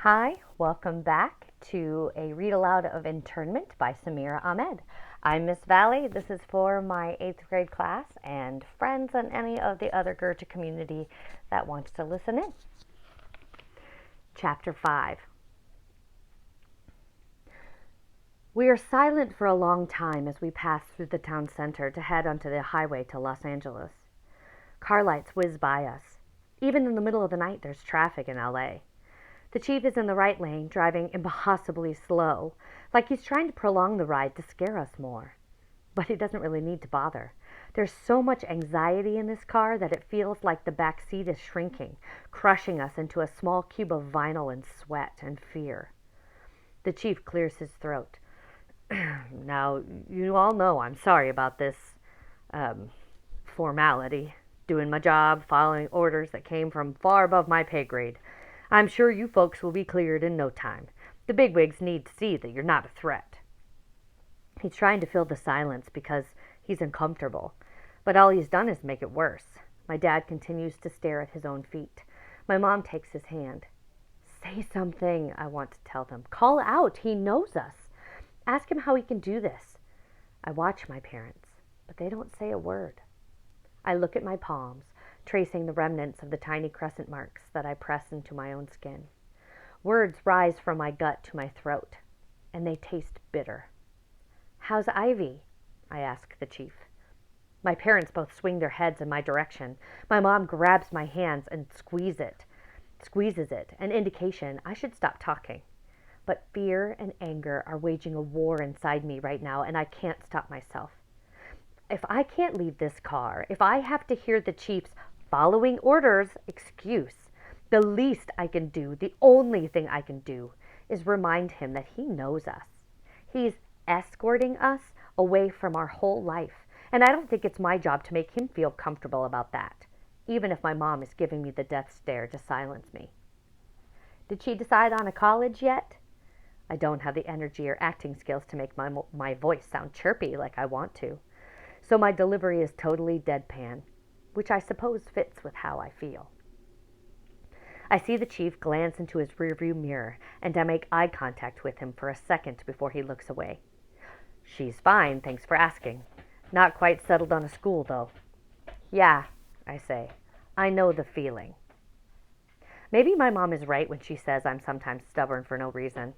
Hi, welcome back to a read aloud of Internment by Samira Ahmed. I'm Miss Valley. This is for my 8th grade class and friends and any of the other Goethe community that wants to listen in. Chapter 5. We are silent for a long time as we pass through the town center to head onto the highway to Los Angeles. Car lights whiz by us. Even in the middle of the night, there's traffic in LA. The chief is in the right lane, driving impossibly slow, like he's trying to prolong the ride to scare us more. But he doesn't really need to bother. There's so much anxiety in this car that it feels like the back seat is shrinking, crushing us into a small cube of vinyl and sweat and fear. The chief clears his throat. Now, you all know I'm sorry about this formality. Doing my job, following orders that came from far above my pay grade. I'm sure you folks will be cleared in no time. The bigwigs need to see that you're not a threat. He's trying to fill the silence because he's uncomfortable, but all he's done is make it worse. My dad continues to stare at his own feet. My mom takes his hand. Say something, I want to tell them. Call out. He knows us. Ask him how he can do this. I watch my parents, but they don't say a word. I look at my palms, tracing the remnants of the tiny crescent marks that I press into my own skin. Words rise from my gut to my throat, and they taste bitter. How's Ivy? I ask the chief. My parents both swing their heads in my direction. My mom grabs my hands and squeezes it, an indication I should stop talking. But fear and anger are waging a war inside me right now, and I can't stop myself. If I can't leave this car, if I have to hear the chief's following orders excuse, the least I can do, the only thing I can do, is remind him that he knows us. He's escorting us away from our whole life, and I don't think it's my job to make him feel comfortable about that, even if my mom is giving me the death stare to silence me. Did she decide on a college yet? I don't have the energy or acting skills to make my voice sound chirpy like I want to. So my delivery is totally deadpan, which I suppose fits with how I feel. I see the chief glance into his rearview mirror, and I make eye contact with him for a second before he looks away. She's fine, thanks for asking. Not quite settled on a school, though. Yeah, I say. I know the feeling. Maybe my mom is right when she says I'm sometimes stubborn for no reason.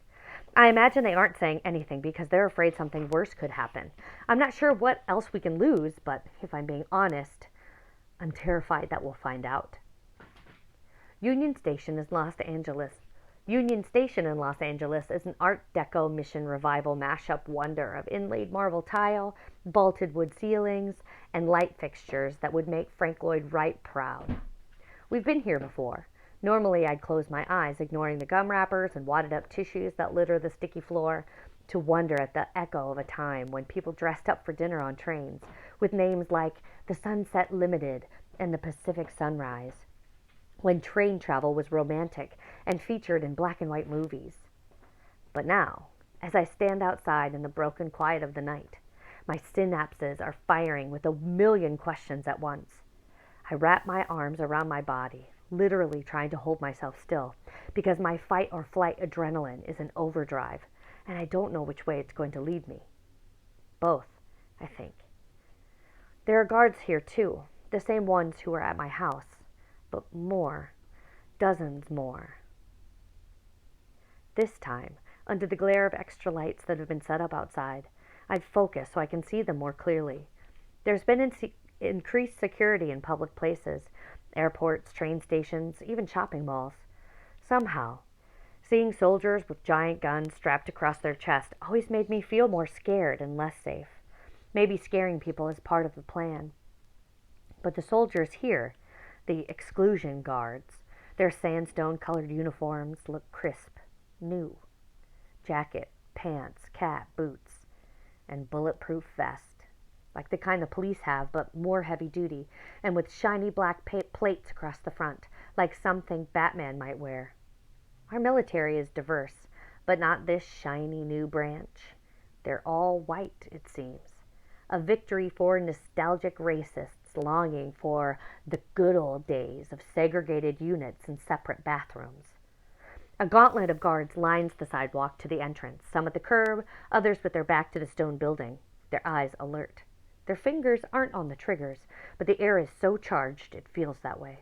I imagine they aren't saying anything because they're afraid something worse could happen. I'm not sure what else we can lose, but if I'm being honest, I'm terrified that we'll find out. Union Station in Los Angeles is an Art Deco Mission Revival mashup wonder of inlaid marble tile, vaulted wood ceilings, and light fixtures that would make Frank Lloyd Wright proud. We've been here before. Normally, I'd close my eyes, ignoring the gum wrappers and wadded up tissues that litter the sticky floor, to wonder at the echo of a time when people dressed up for dinner on trains, with names like the Sunset Limited and the Pacific Sunrise, when train travel was romantic and featured in black and white movies. But now, as I stand outside in the broken quiet of the night, my synapses are firing with a million questions at once. I wrap my arms around my body, literally trying to hold myself still, because my fight or flight adrenaline is in overdrive, and I don't know which way it's going to lead me. Both, I think. There are guards here, too, the same ones who were at my house, but more, dozens more. This time, under the glare of extra lights that have been set up outside, I've focused so I can see them more clearly. There's been increased security in public places, airports, train stations, even shopping malls. Somehow, seeing soldiers with giant guns strapped across their chest always made me feel more scared and less safe. Maybe scaring people is part of the plan. But the soldiers here, the Exclusion Guards, their sandstone-colored uniforms look crisp, new. Jacket, pants, cap, boots, and bulletproof vest. Like the kind the police have, but more heavy-duty, and with shiny black plates across the front, like something Batman might wear. Our military is diverse, but not this shiny new branch. They're all white, it seems. A victory for nostalgic racists longing for the good old days of segregated units and separate bathrooms. A gauntlet of guards lines the sidewalk to the entrance, some at the curb, others with their back to the stone building, their eyes alert. Their fingers aren't on the triggers, but the air is so charged it feels that way.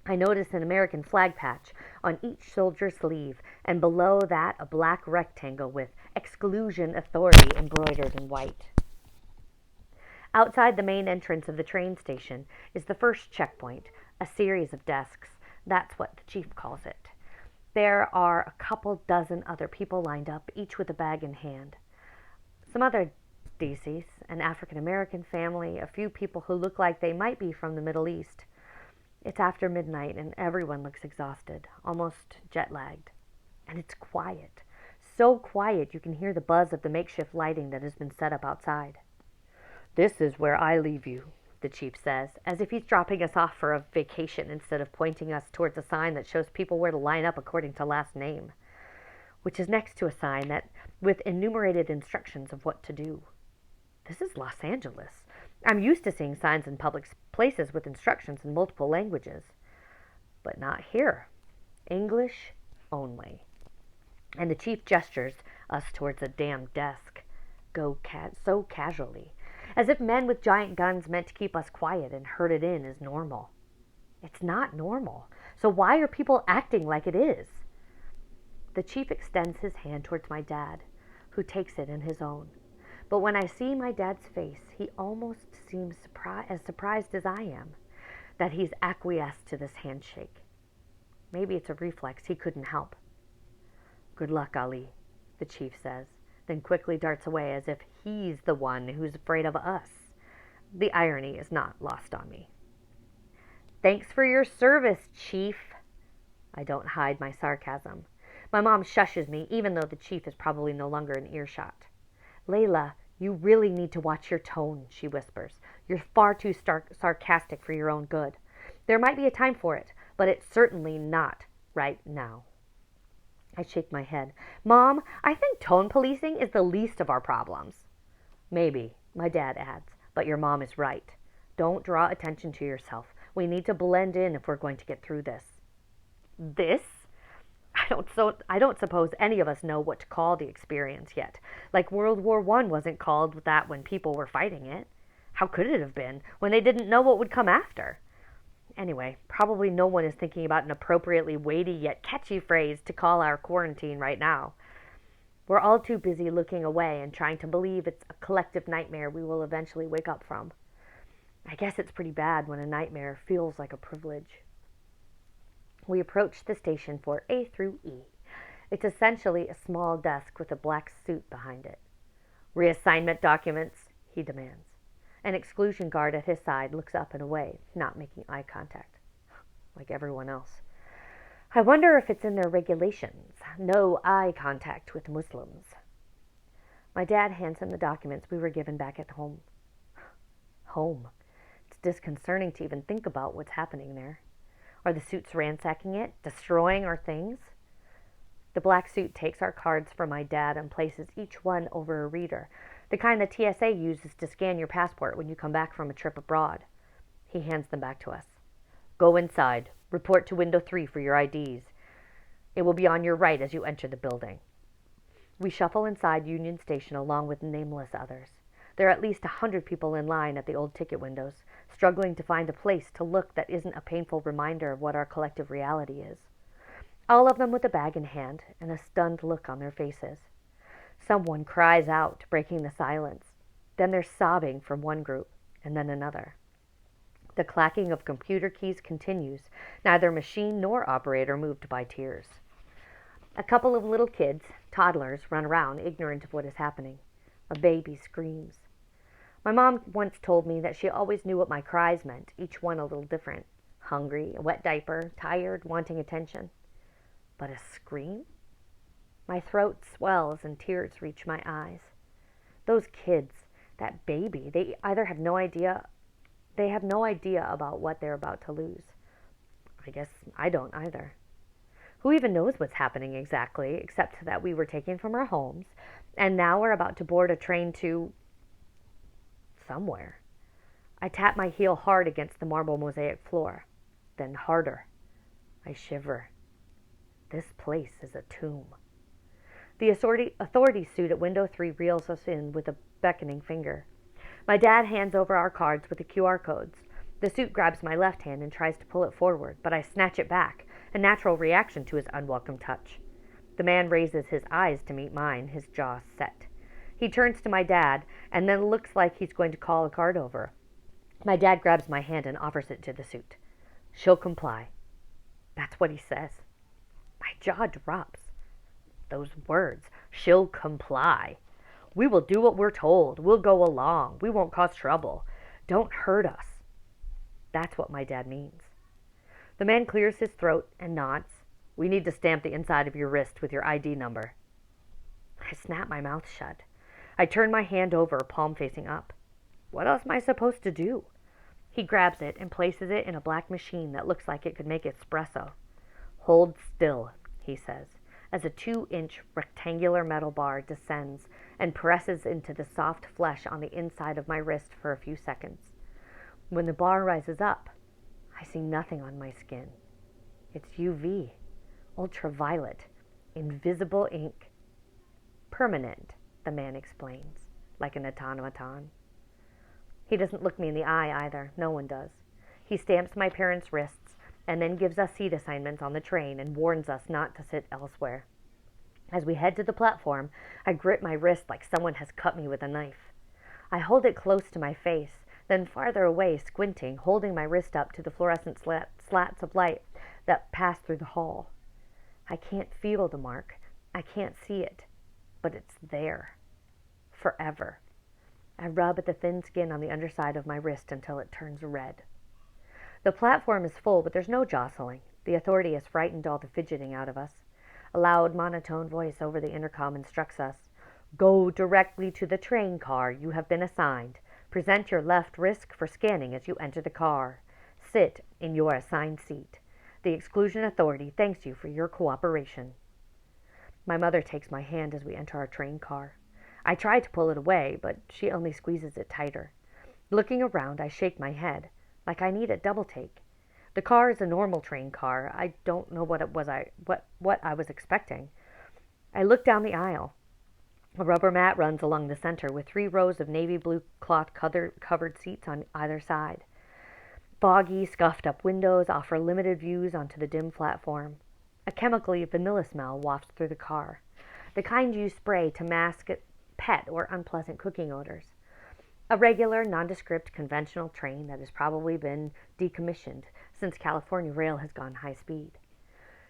I notice an American flag patch on each soldier's sleeve, and below that a black rectangle with Exclusion Authority embroidered in white. Outside the main entrance of the train station is the first checkpoint, a series of desks. That's what the chief calls it. There are a couple dozen other people lined up, each with a bag in hand. Some other DCs, an African American family, a few people who look like they might be from the Middle East. It's after midnight and everyone looks exhausted, almost jet-lagged. And it's quiet. So quiet you can hear the buzz of the makeshift lighting that has been set up outside. "This is where I leave you," the chief says, as if he's dropping us off for a vacation instead of pointing us towards a sign that shows people where to line up according to last name, which is next to a sign that with enumerated instructions of what to do. This is Los Angeles. I'm used to seeing signs in public places with instructions in multiple languages. But not here. English only. And the chief gestures us towards a damn desk. So casually. As if men with giant guns meant to keep us quiet and herded in is normal. It's not normal. So why are people acting like it is? The chief extends his hand towards my dad, who takes it in his own. But when I see my dad's face, he almost seems as surprised as I am that he's acquiesced to this handshake. Maybe it's a reflex he couldn't help. "Good luck, Ali," the chief says, then quickly darts away as if he's the one who's afraid of us. The irony is not lost on me. "Thanks for your service, Chief." I don't hide my sarcasm. My mom shushes me, even though the chief is probably no longer in earshot. "Layla, you really need to watch your tone," she whispers. "You're far too sarcastic for your own good. There might be a time for it, but it's certainly not right now." I shake my head. "Mom, I think tone policing is the least of our problems." "Maybe," my dad adds, "but your mom is right. Don't draw attention to yourself. We need to blend in if we're going to get through this." This? I don't suppose any of us know what to call the experience yet. Like World War I wasn't called that when people were fighting it. How could it have been when they didn't know what would come after? Anyway, probably no one is thinking about an appropriately weighty yet catchy phrase to call our quarantine right now. We're all too busy looking away and trying to believe it's a collective nightmare we will eventually wake up from. I guess it's pretty bad when a nightmare feels like a privilege. We approach the station for A through E. It's essentially a small desk with a black suit behind it. "Reassignment documents," he demands. An exclusion guard at his side looks up and away, not making eye contact, like everyone else. I wonder if it's in their regulations. No eye contact with Muslims. My dad hands him the documents we were given back at home. Home. It's disconcerting to even think about what's happening there. Are the suits ransacking it, destroying our things? The black suit takes our cards from my dad and places each one over a reader, the kind the TSA uses to scan your passport when you come back from a trip abroad. He hands them back to us. "Go inside. Report to window 3 for your IDs. It will be on your right as you enter the building." We shuffle inside Union Station along with nameless others. There are at least 100 people in line at the old ticket windows, struggling to find a place to look that isn't a painful reminder of what our collective reality is. All of them with a bag in hand and a stunned look on their faces. Someone cries out, breaking the silence. Then there's sobbing from one group, and then another. The clacking of computer keys continues, neither machine nor operator moved by tears. A couple of little kids, toddlers, run around, ignorant of what is happening. A baby screams. My mom once told me that she always knew what my cries meant, each one a little different. Hungry, a wet diaper, tired, wanting attention. But a scream? My throat swells and tears reach my eyes. Those kids, that baby, they have no idea about what they're about to lose. I guess I don't either. Who even knows what's happening exactly, except that we were taken from our homes, and now we're about to board a train to somewhere. I tap my heel hard against the marble mosaic floor, then harder. I shiver. This place is a tomb. The authority suit at window 3 reels us in with a beckoning finger. My dad hands over our cards with the QR codes. The suit grabs my left hand and tries to pull it forward, but I snatch it back, a natural reaction to his unwelcome touch. The man raises his eyes to meet mine, his jaw set. He turns to my dad, and then looks like he's going to call a card over. My dad grabs my hand and offers it to the suit. She'll comply. That's what he says. My jaw drops. Those words, she'll comply. We will do what we're told. We'll go along. We won't cause trouble. Don't hurt us. That's what my dad means. The man clears his throat and nods. We need to stamp the inside of your wrist with your ID number. I snap my mouth shut. I turn my hand over, palm facing up. What else am I supposed to do? He grabs it and places it in a black machine that looks like it could make espresso. Hold still, he says, as a 2-inch rectangular metal bar descends and presses into the soft flesh on the inside of my wrist for a few seconds. When the bar rises up, I see nothing on my skin. It's UV, ultraviolet, invisible ink. Permanent, the man explains, like an automaton. He doesn't look me in the eye either. No one does. He stamps my parents' wrists and then gives us seat assignments on the train and warns us not to sit elsewhere. As we head to the platform, I grip my wrist like someone has cut me with a knife. I hold it close to my face, then farther away, squinting, holding my wrist up to the fluorescent slats of light that pass through the hall. I can't feel the mark. I can't see it, but it's there. Forever. I rub at the thin skin on the underside of my wrist until it turns red. The platform is full, but there's no jostling. The authority has frightened all the fidgeting out of us. A loud, monotone voice over the intercom instructs us. Go directly to the train car you have been assigned. Present your left wrist for scanning as you enter the car. Sit in your assigned seat. The Exclusion Authority thanks you for your cooperation. My mother takes my hand as we enter our train car. I try to pull it away, but she only squeezes it tighter. Looking around, I shake my head, like I need a double take. The car is a normal train car. I don't know what I was expecting. I look down the aisle. A rubber mat runs along the center with 3 rows of navy blue cloth covered seats on either side. Foggy, scuffed-up windows offer limited views onto the dim platform. A chemically vanilla smell wafts through the car, the kind you spray to mask pet or unpleasant cooking odors. A regular, nondescript, conventional train that has probably been decommissioned since California Rail has gone high speed.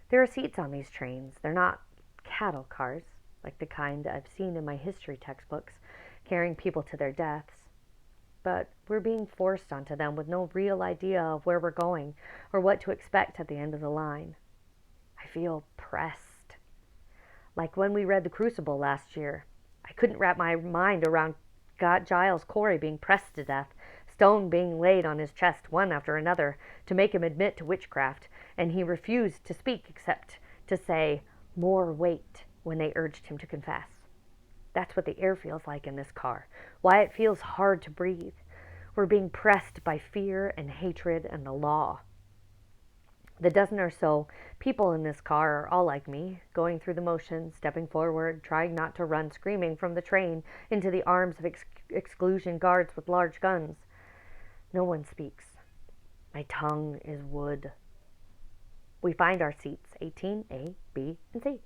There are seats on these trains. They're not cattle cars, like the kind I've seen in my history textbooks, carrying people to their deaths. But we're being forced onto them with no real idea of where we're going or what to expect at the end of the line. I feel pressed. Like when we read The Crucible last year. I couldn't wrap my mind around Giles Corey being pressed to death, stone being laid on his chest one after another to make him admit to witchcraft, and he refused to speak except to say, more weight, when they urged him to confess. That's what the air feels like in this car, why it feels hard to breathe. We're being pressed by fear and hatred and the law. The dozen or so people in this car are all like me, going through the motions, stepping forward, trying not to run screaming from the train into the arms of exclusion guards with large guns. No one speaks. My tongue is wood. We find our seats, 18, A, B, and C.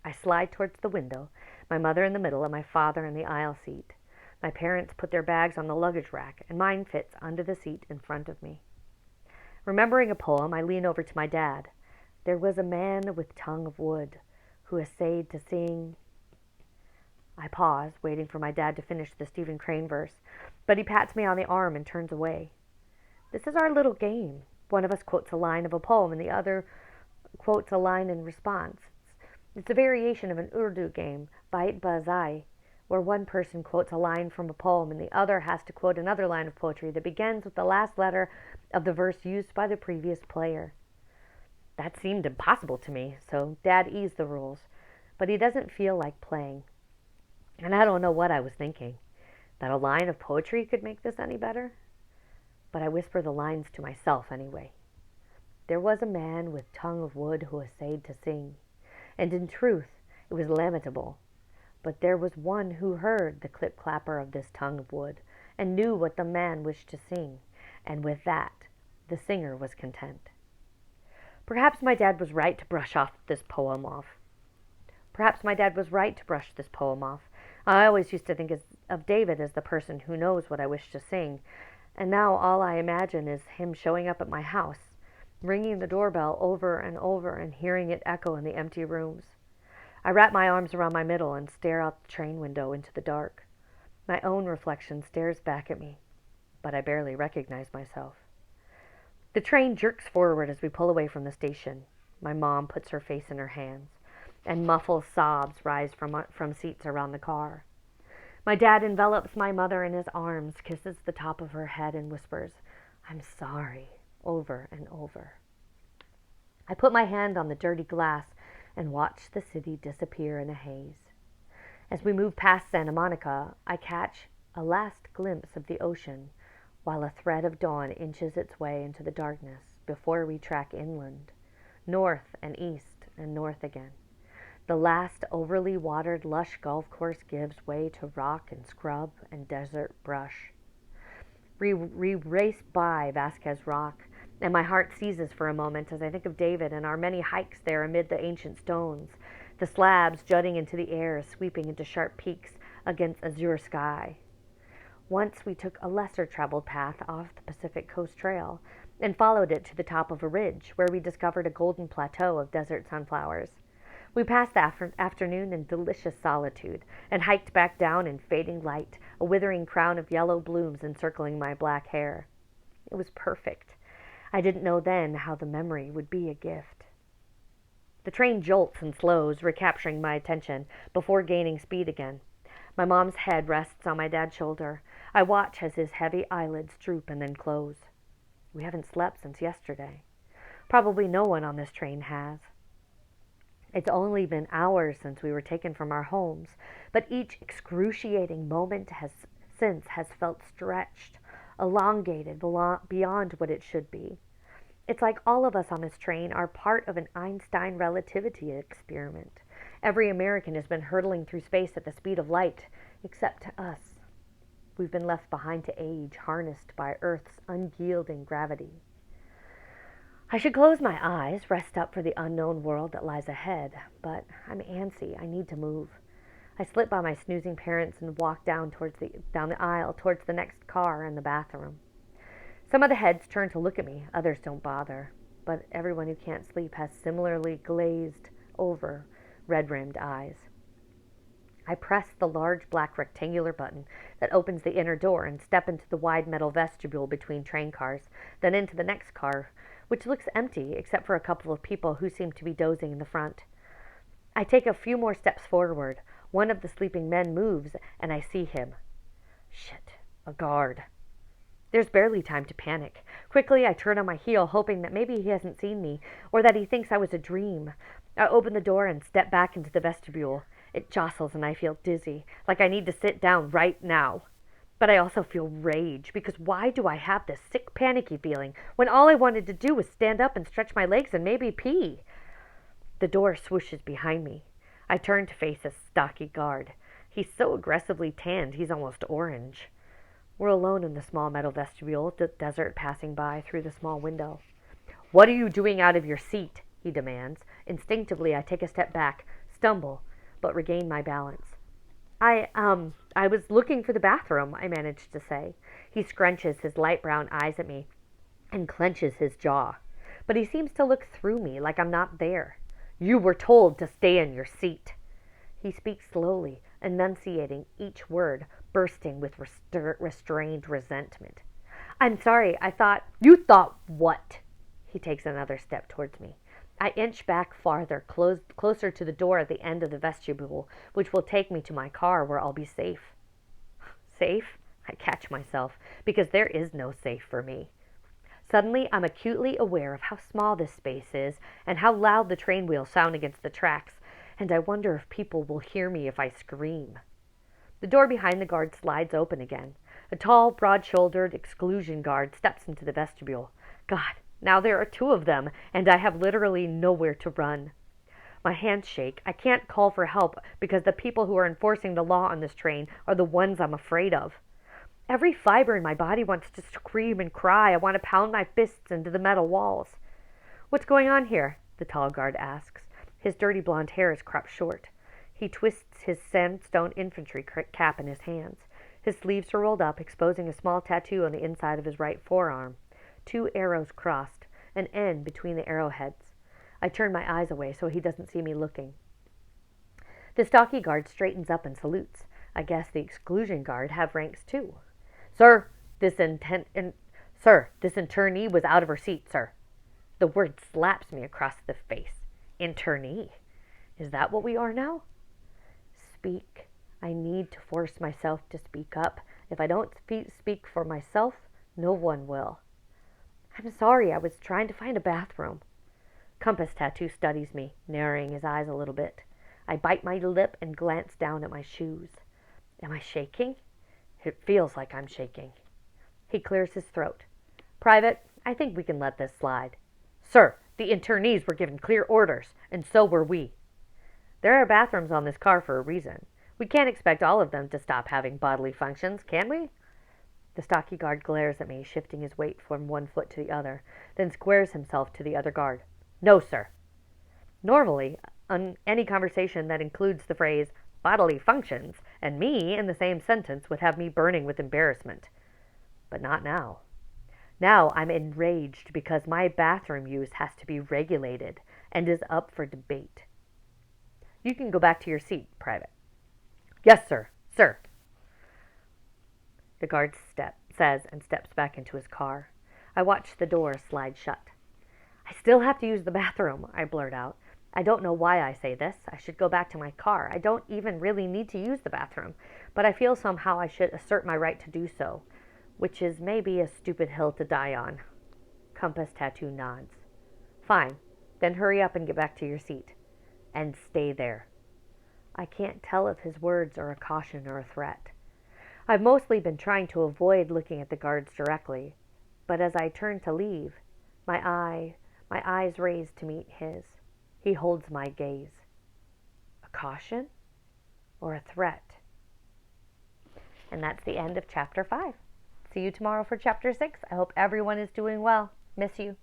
I slide towards the window, my mother in the middle and my father in the aisle seat. My parents put their bags on the luggage rack, and mine fits under the seat in front of me. Remembering a poem, I lean over to my dad. There was a man with tongue of wood who essayed to sing. I pause, waiting for my dad to finish the Stephen Crane verse, but he pats me on the arm and turns away. This is our little game. One of us quotes a line of a poem and the other quotes a line in response. It's a variation of an Urdu game, Bait Bazai, where one person quotes a line from a poem and the other has to quote another line of poetry that begins with the last letter of the verse used by the previous player. That seemed impossible to me, so Dad eased the rules, but he doesn't feel like playing. And I don't know what I was thinking, that a line of poetry could make this any better? But I whisper the lines to myself anyway. There was a man with tongue of wood who essayed to sing. and in truth it was lamentable. But there was one who heard the clip-clapper of this tongue of wood, and knew what the man wished to sing, and with that the singer was content. Perhaps my dad was right to brush this poem off. I always used to think of David as the person who knows what I wish to sing, and now all I imagine is him showing up at my house, ringing the doorbell over and over and hearing it echo in the empty rooms. I wrap my arms around my middle and stare out the train window into the dark. My own reflection stares back at me, but I barely recognize myself. The train jerks forward as we pull away from the station. My mom puts her face in her hands, and muffled sobs rise from seats around the car. My dad envelops my mother in his arms, kisses the top of her head, and whispers, "I'm sorry," over and over. I put my hand on the dirty glass and watch the city disappear in a haze. As we move past Santa Monica, I catch a last glimpse of the ocean, while a thread of dawn inches its way into the darkness before we track inland, north and east and north again. The last overly watered, lush golf course gives way to rock and scrub and desert brush. We race by Vasquez Rock, and my heart seizes for a moment as I think of David and our many hikes there amid the ancient stones, the slabs jutting into the air, sweeping into sharp peaks against azure sky. Once we took a lesser traveled path off the Pacific Coast Trail and followed it to the top of a ridge where we discovered a golden plateau of desert sunflowers. We passed the afternoon in delicious solitude and hiked back down in fading light, a withering crown of yellow blooms encircling my black hair. It was perfect. I didn't know then how the memory would be a gift. The train jolts and slows, recapturing my attention before gaining speed again. My mom's head rests on my dad's shoulder. I watch as his heavy eyelids droop and then close. We haven't slept since yesterday. Probably no one on this train has. It's only been hours since we were taken from our homes, but each excruciating moment since has felt stretched, elongated beyond what it should be. It's like all of us on this train are part of an Einstein relativity experiment. Every American has been hurtling through space at the speed of light, except to us. We've been left behind to age, harnessed by Earth's unyielding gravity. I should close my eyes, rest up for the unknown world that lies ahead, but I'm antsy. I need to move. I slip by my snoozing parents and walk down the aisle towards the next car and the bathroom. Some of the heads turn to look at me, others don't bother, but everyone who can't sleep has similarly glazed over, red-rimmed eyes. I press the large black rectangular button that opens the inner door and step into the wide metal vestibule between train cars, then into the next car, which looks empty except for a couple of people who seem to be dozing in the front. I take a few more steps forward. One of the sleeping men moves, and I see him. Shit, a guard. There's barely time to panic. Quickly, I turn on my heel, hoping that maybe he hasn't seen me, or that he thinks I was a dream. I open the door and step back into the vestibule. It jostles, and I feel dizzy, like I need to sit down right now. But I also feel rage, because why do I have this sick, panicky feeling when all I wanted to do was stand up and stretch my legs and maybe pee? The door swooshes behind me. I turn to face a stocky guard. He's so aggressively tanned, he's almost orange. We're alone in the small metal vestibule, the desert passing by through the small window. "What are you doing out of your seat?" he demands. Instinctively, I take a step back, stumble, but regain my balance. I was looking for the bathroom," I managed to say. He scrunches his light brown eyes at me and clenches his jaw. But he seems to look through me like I'm not there. "You were told to stay in your seat." He speaks slowly, enunciating each word, bursting with restrained resentment. "I'm sorry, I thought—" "You thought what?" He takes another step towards me. I inch back farther, closer to the door at the end of the vestibule, which will take me to my car where I'll be safe. Safe? I catch myself, because there is no safe for me. Suddenly, I'm acutely aware of how small this space is and how loud the train wheels sound against the tracks, and I wonder if people will hear me if I scream. The door behind the guard slides open again. A tall, broad-shouldered exclusion guard steps into the vestibule. God, now there are two of them, and I have literally nowhere to run. My hands shake. I can't call for help because the people who are enforcing the law on this train are the ones I'm afraid of. Every fiber in my body wants to scream and cry. I want to pound my fists into the metal walls. "What's going on here?" the tall guard asks. His dirty blonde hair is cropped short. He twists his sandstone infantry cap in his hands. His sleeves are rolled up, exposing a small tattoo on the inside of his right forearm. 2 arrows crossed, an N between the arrowheads. I turn my eyes away so he doesn't see me looking. The stocky guard straightens up and salutes. I guess the Exclusion Guard have ranks too. Sir, this internee was out of her seat, sir." The word slaps me across the face. Internee? Is that what we are now? Speak. I need to force myself to speak up. If I don't speak for myself, no one will. "I'm sorry, I was trying to find a bathroom." Compass Tattoo studies me, narrowing his eyes a little bit. I bite my lip and glance down at my shoes. Am I shaking? It feels like I'm shaking. He clears his throat. "Private, I think we can let this slide." "Sir, the internees were given clear orders, and so were we." "There are bathrooms on this car for a reason. We can't expect all of them to stop having bodily functions, can we?" The stocky guard glares at me, shifting his weight from one foot to the other, then squares himself to the other guard. "No, sir." Normally, any conversation that includes the phrase bodily functions and me in the same sentence would have me burning with embarrassment. But not now. Now I'm enraged because my bathroom use has to be regulated and is up for debate. "You can go back to your seat, Private." "Yes, sir. Sir." The guard says and steps back into his car. I watch the door slide shut. "I still have to use the bathroom," I blurt out. I don't know why I say this. I should go back to my car. I don't even really need to use the bathroom, but I feel somehow I should assert my right to do so, which is maybe a stupid hill to die on. Compass Tattoo nods. "Fine. Then hurry up and get back to your seat. And stay there." I can't tell if his words are a caution or a threat. I've mostly been trying to avoid looking at the guards directly, but as I turn to leave, my eyes raise to meet his. He holds my gaze. A caution or a threat? And that's the end of Chapter 5. See you tomorrow for Chapter 6. I hope everyone is doing well. Miss you.